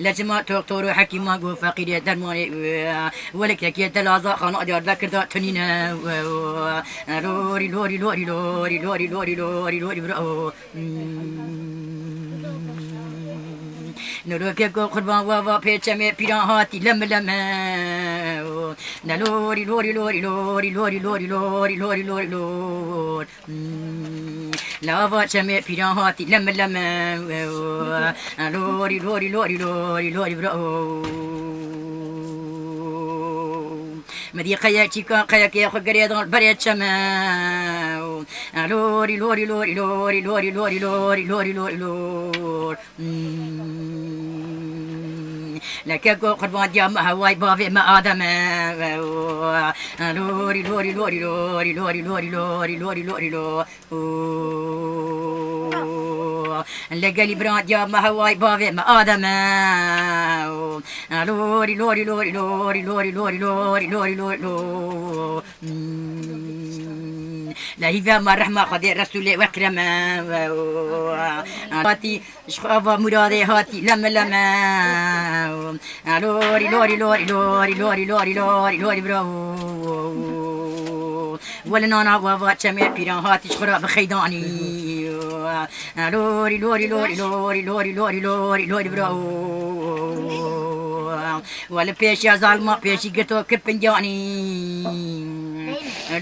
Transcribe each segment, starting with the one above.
لجما دكتور حكيم قو فقير درماني ولك يا تلازا خان ادار ذكر ذا تنينا لوري لوري لوري لوري لوري لوري لوري لوري برو نروك يقول قربان وافا بيتشمي بيران هاتي لم لم لوري لوري لوري لوري لوري لوري لوري لوري لوري لوري لافا شمي بيران هاتي لم لم لوري لوري لوري لوري لوري برو مدي قياكي كان قياكي ياخو قريضان بريد شما لوري لوري لوري لوري لوري لوري لوري لوري لوري لوري لك قربان ديام هواي بافي ما آدم لوري لوري لوري لوري لوري لوري لوري لوري لوري لوري لقالي بران ديام هواي بافي ما آدم لوري لوري لوري لوري لوري لوري لوري لوري لوري لا هي ما رحمة خدي رسولي وكرم هاتي شخافة مرادي هاتي لما لما لوري لوري لوري لوري لوري لوري لوري لوري برو ولا نانا وافا شمي بيران هاتي شخرا بخيداني لوري لوري لوري لوري لوري لوري لوري لوري برو ولا بيش يا ظالمة بيشي قطو كبنجاني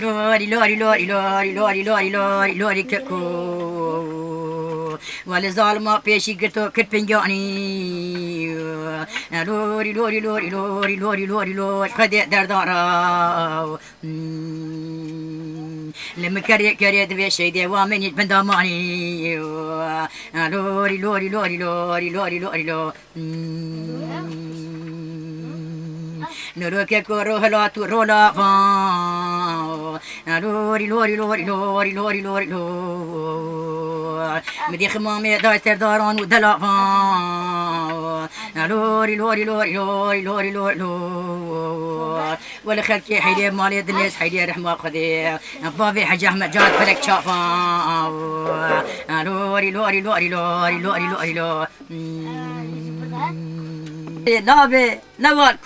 لوري لوري لوري لوري لوري لوري لوري لوري ككو ولا ظالمة بيشي قطو كبنجاني لوري لوري لوري لوري لوري لوري لوري خدي دردارا لما كريت بيشي دي وامني بنداماني لوري لوري لوري لوري لوري لوري لوري نروك كورو هلا تورولا فا لوري لوري لوري لوري لوري لوري لوري مدي خمامي دايستر داران ودلا فا لوري لوري لوري لوري لوري لوري لوري ولا خلكي حيدي مالي الناس حيدي رحمة قدير بابي حاج احمد جاد فلك شافا لوري لوري لوري لوري لوري لوري لوري لا بي نوال